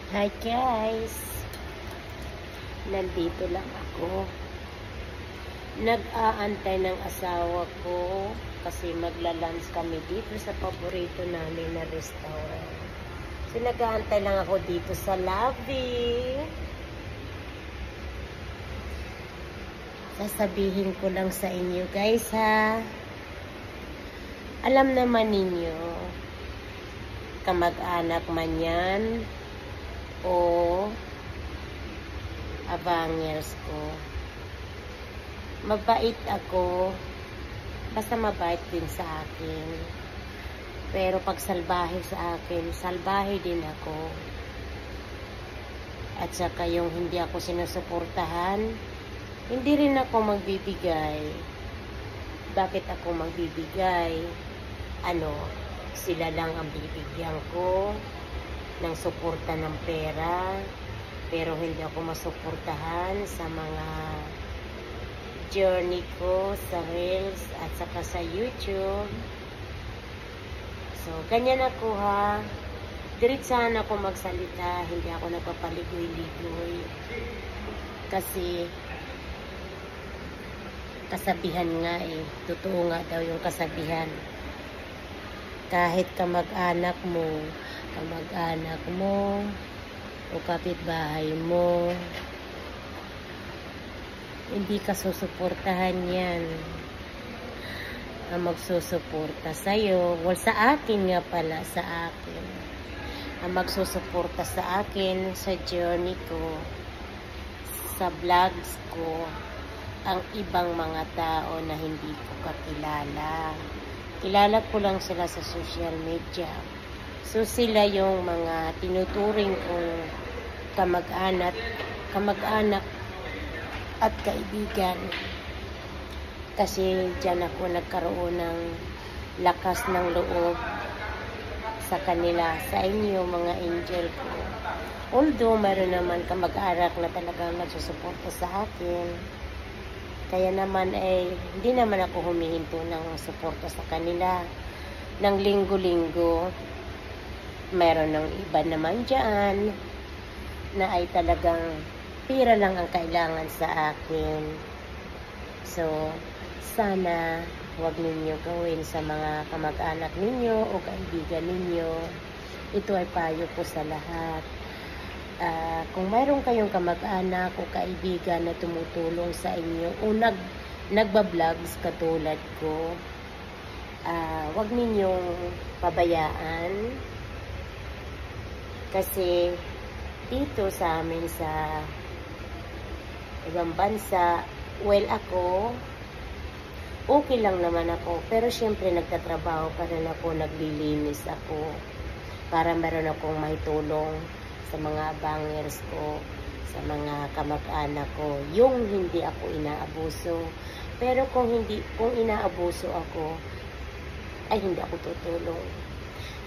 Hi guys! Nandito lang ako. Nag-aantay ng asawa ko kasi magla-lunch kami dito sa paborito namin na restaurant. So nag-aantay lang ako dito sa lobby. Sasabihin ko lang sa inyo guys ha. Alam naman ninyo, kamag-anak man yan o abangers ko. Mabait ako, basta mabait din sa akin. Pero pag salbahe sa akin, salbahe din ako. At saka yung hindi ako sinusuportahan, hindi rin ako magbibigay. Bakit ako magbibigay? Sila lang ang bibigyan ko ng suporta ng pera, pero hindi ako masuportahan sa mga journey ko sa Reels at saka sa YouTube. So, ganyan ako ha. Diretsahan ako magsalita, hindi ako nagpapaligoy-ligoy. Kasi, kasabihan nga totoo nga daw yung kasabihan. Kahit kamag-anak mo, o kapitbahay mo, hindi ka susuportahan yan. Ang magsusuporta sa'yo, sa akin nga pala, sa akin. Ang magsusuporta sa akin, sa journey ko, sa vlogs ko, ang ibang mga tao na hindi ko kakilala. Kilala ko lang sila sa social media. So sila yung mga tinuturing kong kamag-anak at kaibigan. Kasi dyan ako nagkaroon ng lakas ng loob sa kanila, sa inyo mga angel ko. Although mayroon naman kamag-anak na talagang nagsusuporta sa akin, kaya naman hindi naman ako humihinto ng suporta sa kanila. Ng linggo-linggo, mayroon ng iba naman dyan na ay talagang pira lang ang kailangan sa akin. So, sana huwag ninyo gawin sa mga kamag-anak ninyo o kaibigan ninyo. Ito ay payo ko sa lahat. Kung mayroon kayong kamag-anak o kaibigan na tumutulong sa inyo o nagba-vlogs katulad ko, huwag ninyong pabayaan. Kasi dito sa amin sa ibang bansa, ako, okay lang naman ako. Pero syempre nagtatrabaho pa rin ako, naglilinis ako para meron akong maitulong sa mga bangers ko, sa mga kamag-anak ko, yung hindi ako inaabuso. Pero kung inaabuso ako, ay hindi ako tutulong.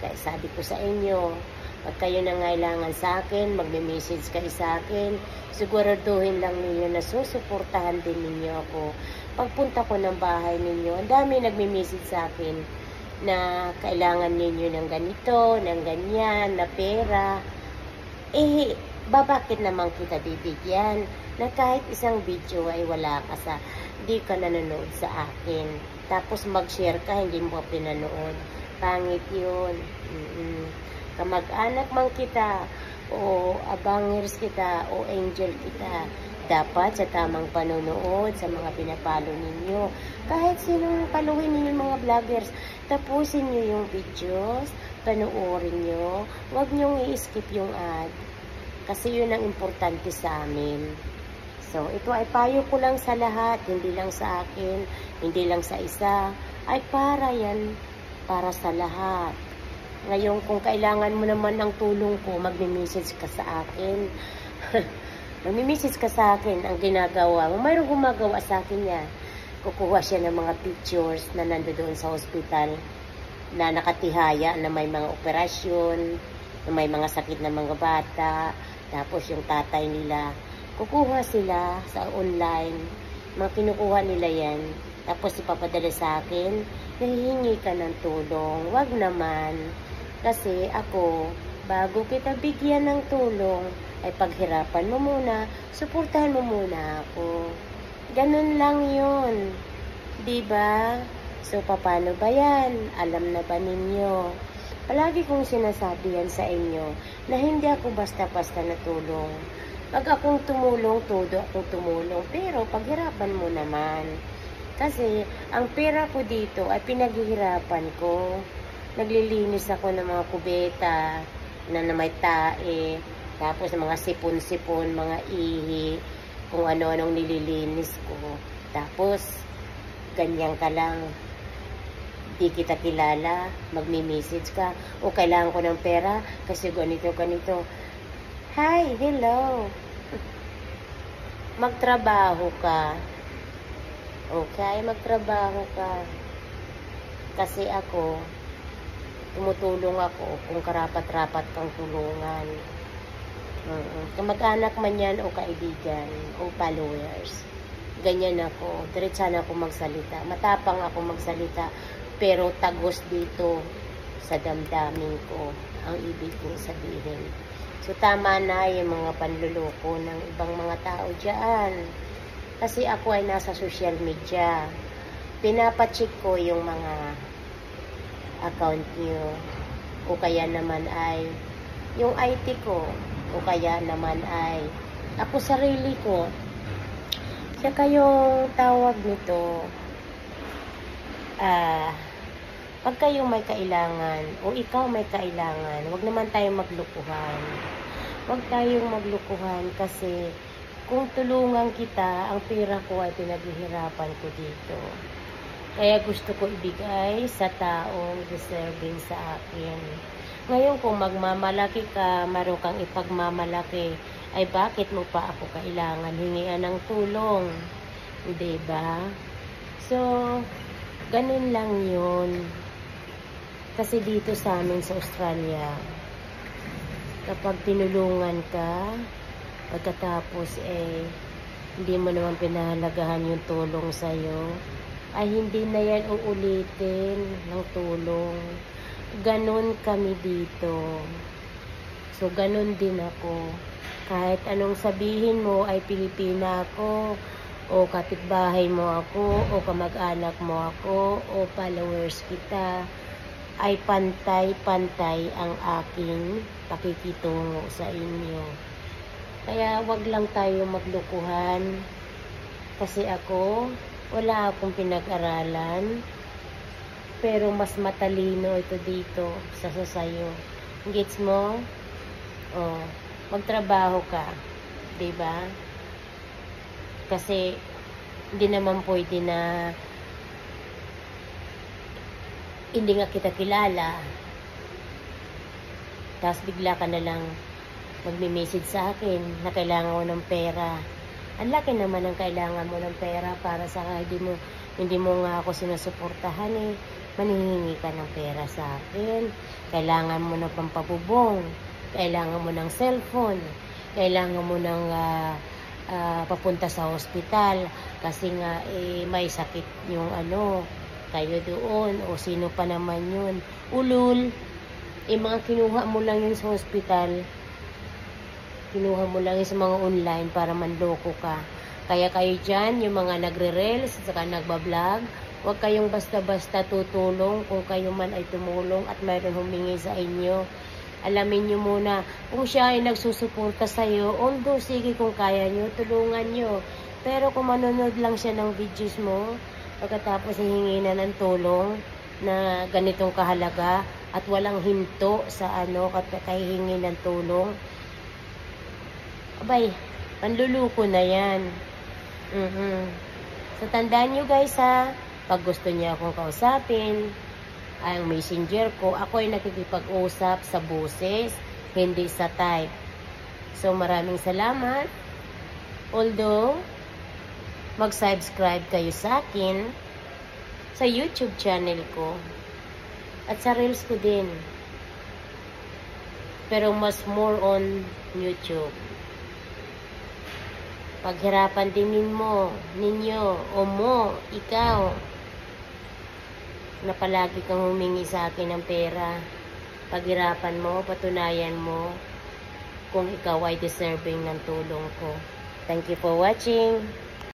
Kaya sabi ko sa inyo, pag kayo nangailangan sa akin, magme-message kayo sa akin, siguraduhin lang ninyo na susuportahan din ninyo ako. Pagpunta ko ng bahay ninyo, ang dami nagme-message sa akin na kailangan ninyo ng ganito, ng ganyan, na pera. Bakit naman kita bibigyan na kahit isang video ay wala ka di ka nanonood sa akin. Tapos mag-share ka, hindi mo pinanood. Pangit yun. Kamag-anak man kita, o abangers kita, o angel kita, dapat sa tamang panonood sa mga pinapalo ninyo. Kahit sinong paluin ninyo mga vloggers, tapusin nyo yung videos, panoorin nyo, huwag nyo i-skip yung ad. Kasi yun ang importante sa amin. So, ito ay payo ko lang sa lahat, hindi lang sa akin, hindi lang sa isa, ay para sa lahat. Ngayon, kung kailangan mo naman ng tulong ko, magme-message ka sa akin. Magme-message ka sa akin, ang ginagawa mo. Mayroong gumagawa sa akin niya. Kukuha siya ng mga pictures na nandoon sa hospital, na nakatihaya, na may mga operasyon, na may mga sakit na mga bata. Tapos yung tatay nila, kukuha sila sa online. Mga kinukuha nila yan. Tapos ipapadala sa akin, nahihingi ka ng tulong. Wag naman. Kasi ako, bago kita bigyan ng tulong, ay paghirapan mo muna, suportahan mo muna ako. Ganun lang yun. Diba? So, paano ba yan? Alam na ba ninyo? Palagi kong sinasabi yan sa inyo na hindi ako basta-basta natulong. Pag akong tumulong, todo akong tumulong. Pero, paghirapan mo naman. Kasi, ang pera ko dito ay pinaghihirapan ko. Naglilinis ako ng mga kubeta na may tae. Tapos, mga sipon-sipon, mga ihi, kung ano-anong nililinis ko. Tapos, ganyan ka lang. Di kita kilala, magmi-message ka, o kailangan ko ng pera, kasi ganito. Hi, hello. Magtrabaho ka. Okay, magtrabaho ka. Kasi ako, tumutulong ako kung karapat-rapat kang tulungan. Kamag-anak man yan, o kaibigan, o followers. Ganyan ako. Diretsahan ako magsalita. Matapang ako magsalita. Pero tagos dito sa damdamin ko ang ibig kong sabihin. So, tama na yung mga panluloko ng ibang mga tao dyan. Kasi ako ay nasa social media. Pinapacheck ko yung mga account nyo. O kaya naman ay yung IT ko. O kaya naman ay ako sarili ko. Saka yung tawag nito, pag kayo may kailangan o ikaw may kailangan, huwag naman tayong maglukuhan. Huwag tayong maglukuhan kasi kung tulungan kita, ang pera ko ay pinaghihirapan ko dito. Kaya gusto ko ibigay sa taong deserving sa akin. Ngayon kung magmamalaki ka, meron kang ipagmamalaki, ay bakit mo pa ako kailangan hingian ng tulong? Diba? So, ganun lang yun. Kasi dito sa amin sa Australia, kapag tinulungan ka, pagkatapos hindi mo naman pinahalagahan yung tulong sa'yo, ay hindi na yan uulitin ng tulong. Ganun kami dito. So, ganun din ako. Kahit anong sabihin mo ay Pilipina ako, o kapitbahay mo ako, o kamag-anak mo ako, o followers kita, ay pantay-pantay ang aking pakikitungo sa inyo. Kaya wag lang tayo maglukuhan. Kasi ako, wala akong pinag-aralan, pero mas matalino ito dito sa sasayo. Gets mo? Oh, magtrabaho ka. Diba? Kasi hindi naman pwede na hindi nga kita kilala, tapos bigla ka na lang magme-message sa akin na kailangan mo ng pera. Ang laki naman ang kailangan mo ng pera para sa hindi mo nga ako sinusuportahan manihingi ka ng pera sa akin. Kailangan mo ng pampabubong, kailangan mo ng cellphone, kailangan mo ng papunta sa hospital kasi nga may sakit yung kayo doon o sino pa naman yun. Ulul, mga kinuha mo lang yun sa hospital, kinuha mo lang yun sa mga online para manloko ka. Kaya kayo dyan, yung mga nagre-reels, saka nagbablog, huwag kayong basta-basta tutulong kung kayo man ay tumulong at mayroon humingi sa inyo. Alamin nyo muna kung siya ay nagsusuporta sa'yo, although sige kung kaya nyo, tulungan nyo. Pero kung manonood lang siya ng videos mo, pagkatapos hihingi na ng tulong na ganitong kahalaga at walang hinto sa kahihingi ng tulong, abay, panluluko na yan. So, tandaan nyo guys pag gusto niya akong kausapin, ang messenger ko, ako ay nakikipag-usap sa boses, hindi sa type. So, maraming salamat. Although, mag-subscribe kayo sa akin sa YouTube channel ko at sa Reels ko din. Pero mas more on YouTube. Paghirapan din ninyo, o ikaw, na palagi kang humingi sa akin ng pera. Paghirapan mo, patunayan mo kung ikaw ay deserving ng tulong ko. Thank you for watching.